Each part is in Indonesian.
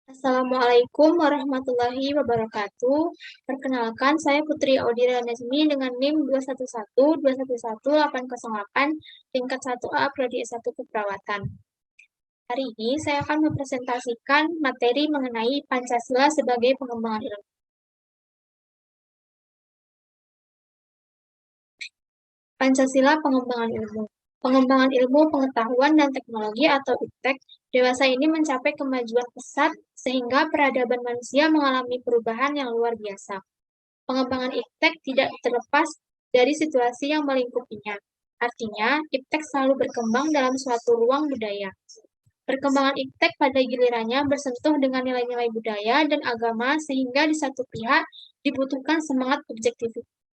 Assalamualaikum warahmatullahi wabarakatuh. Perkenalkan, saya Putri Audira Nazmi dengan NIM 211211808 tingkat 1A Prodi S1 Keperawatan. Hari ini saya akan mempresentasikan materi mengenai Pancasila sebagai pengembangan ilmu. Pancasila pengembangan ilmu. Pengembangan ilmu, pengetahuan, dan teknologi atau IPTEK dewasa ini mencapai kemajuan pesat sehingga peradaban manusia mengalami perubahan yang luar biasa. Pengembangan IPTEK tidak terlepas dari situasi yang melingkupinya. Artinya, IPTEK selalu berkembang dalam suatu ruang budaya. Perkembangan IPTEK pada gilirannya bersentuh dengan nilai-nilai budaya dan agama sehingga di satu pihak dibutuhkan semangat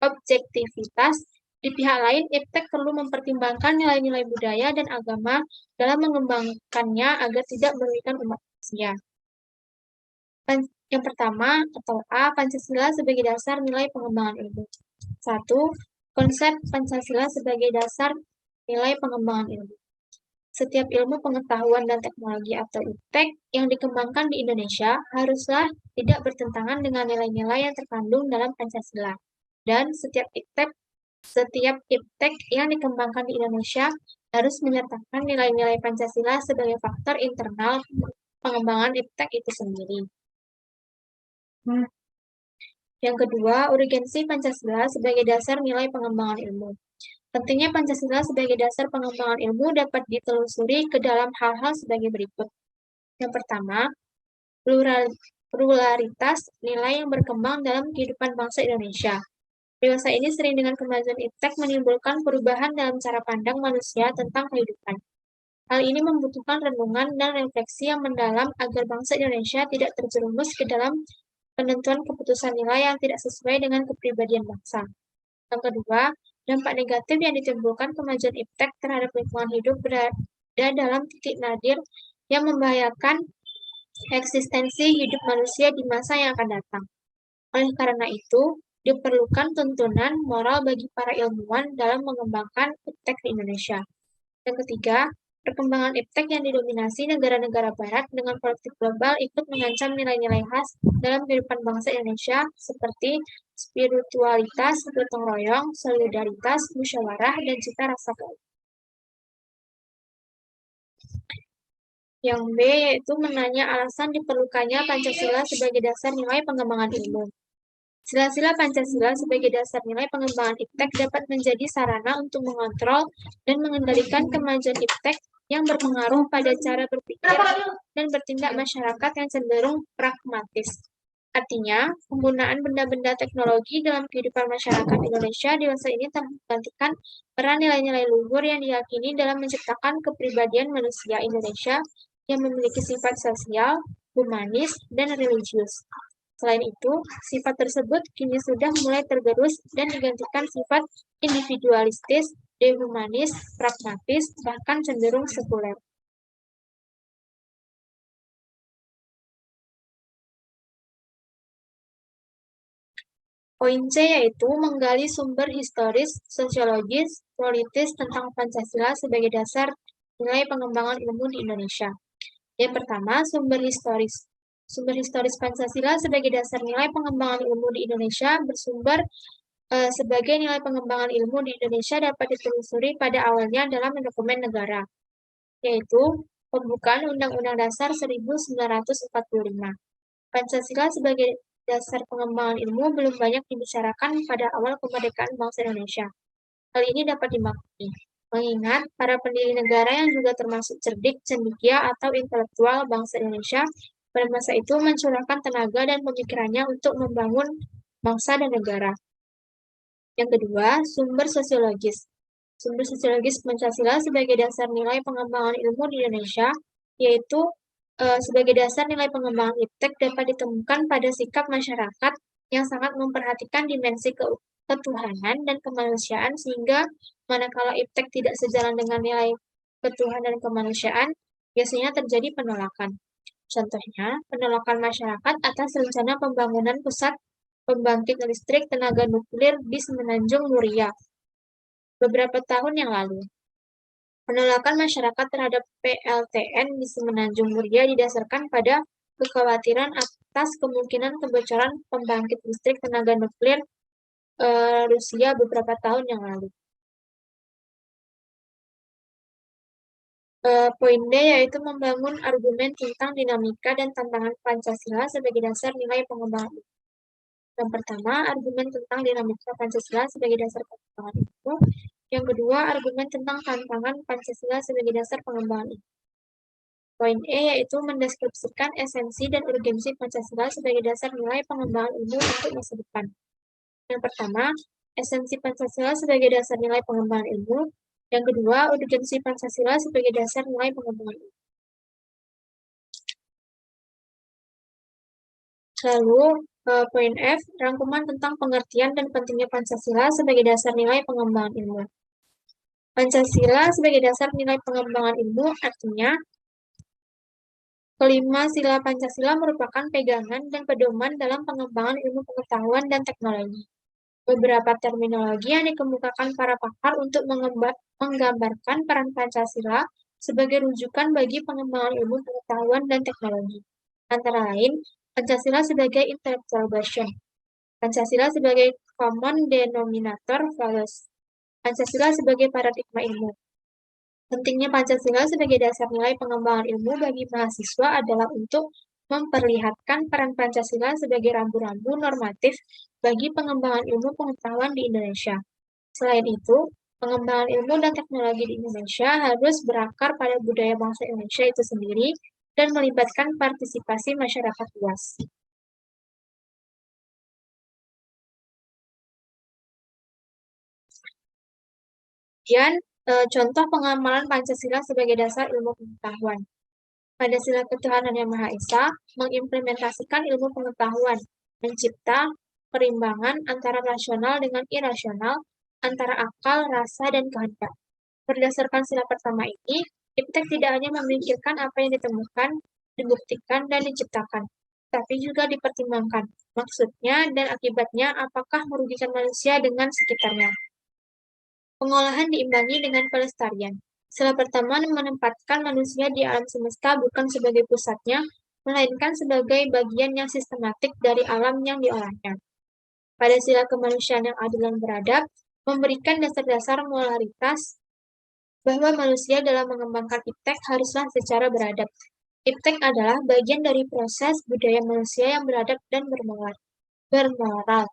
objektivitas, di pihak lain IPTEK perlu mempertimbangkan nilai-nilai budaya dan agama dalam mengembangkannya agar tidak merugikan umat manusia. Yang pertama, atau A, Pancasila sebagai dasar nilai pengembangan ilmu. 1. Konsep Pancasila sebagai dasar nilai pengembangan ilmu. Setiap ilmu pengetahuan dan teknologi atau IPTEK yang dikembangkan di Indonesia haruslah tidak bertentangan dengan nilai-nilai yang terkandung dalam Pancasila. Dan setiap IPTEK yang dikembangkan di Indonesia harus menyertakan nilai-nilai Pancasila sebagai faktor internal pengembangan IPTEK itu sendiri. Yang kedua, urgensi Pancasila sebagai dasar nilai pengembangan ilmu. Pentingnya Pancasila sebagai dasar pengembangan ilmu dapat ditelusuri ke dalam hal-hal sebagai berikut. Yang pertama, pluralitas nilai yang berkembang dalam kehidupan bangsa Indonesia. Dewasa ini sering dengan kemajuan IPTEK menimbulkan perubahan dalam cara pandang manusia tentang kehidupan. Hal ini membutuhkan renungan dan refleksi yang mendalam agar bangsa Indonesia tidak terjerumus ke dalam penentuan keputusan nilai yang tidak sesuai dengan kepribadian bangsa. Yang kedua, dampak negatif yang ditimbulkan kemajuan IPTEK terhadap lingkungan hidup berada dalam titik nadir yang membahayakan eksistensi hidup manusia di masa yang akan datang. Oleh karena itu, diperlukan tuntunan moral bagi para ilmuwan dalam mengembangkan IPTEK di Indonesia. Yang ketiga, perkembangan IPTEK yang didominasi negara-negara barat dengan politik global ikut mengancam nilai-nilai khas dalam kehidupan bangsa Indonesia seperti spiritualitas, gotong royong, solidaritas, musyawarah, dan cita rasa keadilan. Yang B yaitu menanya alasan diperlukannya Pancasila sebagai dasar nilai pengembangan ilmu. Sila-sila Pancasila sebagai dasar nilai pengembangan IPTEK dapat menjadi sarana untuk mengontrol dan mengendalikan kemajuan IPTEK yang berpengaruh pada cara berpikir dan bertindak masyarakat yang cenderung pragmatis. Artinya, penggunaan benda-benda teknologi dalam kehidupan masyarakat Indonesia dewasa ini telah menggantikan peran nilai-nilai luhur yang diyakini dalam menciptakan kepribadian manusia Indonesia yang memiliki sifat sosial, humanis, dan religius. Selain itu, sifat tersebut kini sudah mulai tergerus dan digantikan sifat individualistis, dehumanis, pragmatis, bahkan cenderung sekuler. Poin C yaitu menggali sumber historis, sosiologis, politis tentang Pancasila sebagai dasar nilai pengembangan ilmu di Indonesia. Yang pertama, sumber historis. Sumber historis Pancasila sebagai dasar nilai pengembangan ilmu di Indonesia bersumber sebagai nilai pengembangan ilmu di Indonesia dapat ditelusuri pada awalnya dalam dokumen negara, yaitu pembukaan Undang-Undang Dasar 1945. Pancasila sebagai dasar pengembangan ilmu belum banyak dibicarakan pada awal kemerdekaan bangsa Indonesia. Hal ini dapat dimaklumi, mengingat para pendiri negara yang juga termasuk cerdik, cendekia, atau intelektual bangsa Indonesia pada masa itu mencurahkan tenaga dan pemikirannya untuk membangun bangsa dan negara. Yang kedua, sumber sosiologis. Sumber sosiologis Pancasila sebagai dasar nilai pengembangan ilmu di Indonesia, yaitu sebagai dasar nilai pengembangan IPTEK dapat ditemukan pada sikap masyarakat yang sangat memperhatikan dimensi ketuhanan dan kemanusiaan sehingga manakala IPTEK tidak sejalan dengan nilai ketuhanan dan kemanusiaan, biasanya terjadi penolakan. Contohnya, penolakan masyarakat atas rencana pembangunan pusat pembangkit listrik tenaga nuklir di Semenanjung Muria beberapa tahun yang lalu. Penolakan masyarakat terhadap PLTN di Semenanjung Muria didasarkan pada kekhawatiran atas kemungkinan kebocoran pembangkit listrik tenaga nuklir Rusia beberapa tahun yang lalu. Poin D yaitu membangun argumen tentang dinamika dan tantangan Pancasila sebagai dasar nilai pengembangan. Yang pertama, argumen tentang dinamika Pancasila sebagai dasar pengembangan itu. Yang kedua, argumen tentang tantangan Pancasila sebagai dasar pengembangan itu. Poin E yaitu mendeskripsikan esensi dan urgensi Pancasila sebagai dasar nilai pengembangan ilmu untuk masa depan. Yang pertama, esensi Pancasila sebagai dasar nilai pengembangan ilmu. Yang kedua, urgensi Pancasila sebagai dasar nilai pengembangan ilmu. Lalu, poin F, rangkuman tentang pengertian dan pentingnya Pancasila sebagai dasar nilai pengembangan ilmu. Pancasila sebagai dasar nilai pengembangan ilmu artinya kelima sila Pancasila merupakan pegangan dan pedoman dalam pengembangan ilmu pengetahuan dan teknologi. Beberapa terminologi yang dikemukakan para pakar untuk menggambarkan peran Pancasila sebagai rujukan bagi pengembangan ilmu pengetahuan dan teknologi. Antara lain, Pancasila sebagai intellectual bastion, Pancasila sebagai common denominator values, Pancasila sebagai paradigma ilmu. Pentingnya Pancasila sebagai dasar nilai pengembangan ilmu bagi mahasiswa adalah untuk memperlihatkan peran Pancasila sebagai rambu-rambu normatif bagi pengembangan ilmu pengetahuan di Indonesia. Selain itu, pengembangan ilmu dan teknologi di Indonesia harus berakar pada budaya bangsa Indonesia itu sendiri dan melibatkan partisipasi masyarakat luas. Kemudian, contoh pengamalan Pancasila sebagai dasar ilmu pengetahuan. Pada sila ketuhanan yang Maha Esa, mengimplementasikan ilmu pengetahuan, mencipta perimbangan antara rasional dengan irasional, antara akal, rasa, dan kehendak. Berdasarkan sila pertama ini, Iptek tidak hanya memikirkan apa yang ditemukan, dibuktikan, dan diciptakan, tapi juga dipertimbangkan maksudnya dan akibatnya apakah merugikan manusia dengan sekitarnya. Pengolahan diimbangi dengan pelestarian. Sila pertama menempatkan manusia di alam semesta bukan sebagai pusatnya, melainkan sebagai bagian yang sistematik dari alam yang diolahnya. Pada sila kemanusiaan yang adil dan beradab, memberikan dasar-dasar moralitas bahwa manusia dalam mengembangkan iptek haruslah secara beradab. Iptek adalah bagian dari proses budaya manusia yang beradab dan bermoral.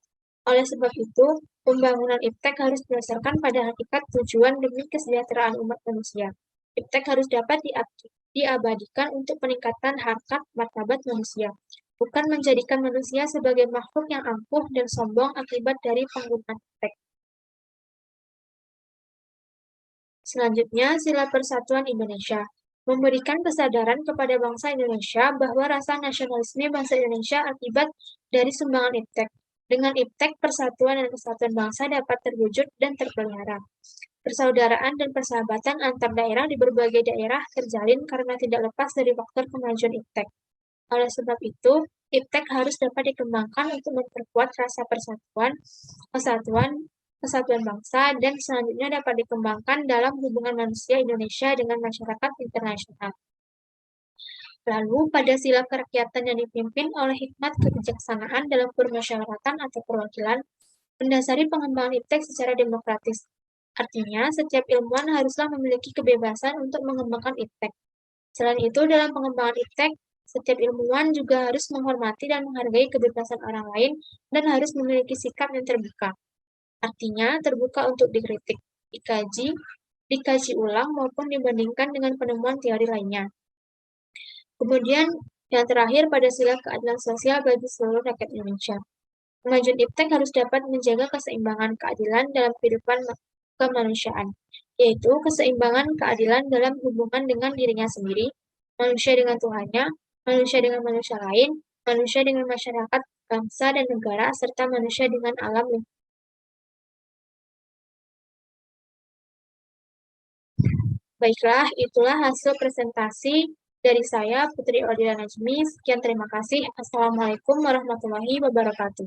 Oleh sebab itu, pembangunan iptek harus berdasarkan pada hakikat tujuan demi kesejahteraan umat manusia. Iptek harus dapat diabadikan untuk peningkatan harkat martabat manusia, bukan menjadikan manusia sebagai makhluk yang angkuh dan sombong akibat dari penggunaan iptek. Selanjutnya, sila persatuan Indonesia. Memberikan kesadaran kepada bangsa Indonesia bahwa rasa nasionalisme bangsa Indonesia akibat dari sumbangan iptek. Dengan iptek, persatuan dan kesatuan bangsa dapat terwujud dan terpelihara. Persaudaraan dan persahabatan antar daerah di berbagai daerah terjalin karena tidak lepas dari faktor kemajuan iptek. Oleh sebab itu, iptek harus dapat dikembangkan untuk memperkuat rasa kesatuan bangsa, dan selanjutnya dapat dikembangkan dalam hubungan manusia Indonesia dengan masyarakat internasional. Lalu, pada sila kerakyatan yang dipimpin oleh hikmat kebijaksanaan dalam permusyawaratan atau perwakilan, mendasari pengembangan iptek secara demokratis. Artinya, setiap ilmuwan haruslah memiliki kebebasan untuk mengembangkan iptek. Selain itu, dalam pengembangan iptek, setiap ilmuwan juga harus menghormati dan menghargai kebebasan orang lain dan harus memiliki sikap yang terbuka. Artinya, terbuka untuk dikritik, dikaji ulang maupun dibandingkan dengan penemuan teori lainnya. Kemudian, yang terakhir pada sila keadilan sosial bagi seluruh rakyat Indonesia. Kemajuan iptek harus dapat menjaga keseimbangan keadilan dalam kehidupan kemanusiaan, yaitu keseimbangan keadilan dalam hubungan dengan dirinya sendiri, manusia dengan Tuhannya, manusia dengan manusia lain, manusia dengan masyarakat, bangsa dan negara, serta manusia dengan alam lingkungan. Baiklah, itulah hasil presentasi dari saya, Putri Odila Najmi. Sekian, terima kasih. Assalamualaikum warahmatullahi wabarakatuh.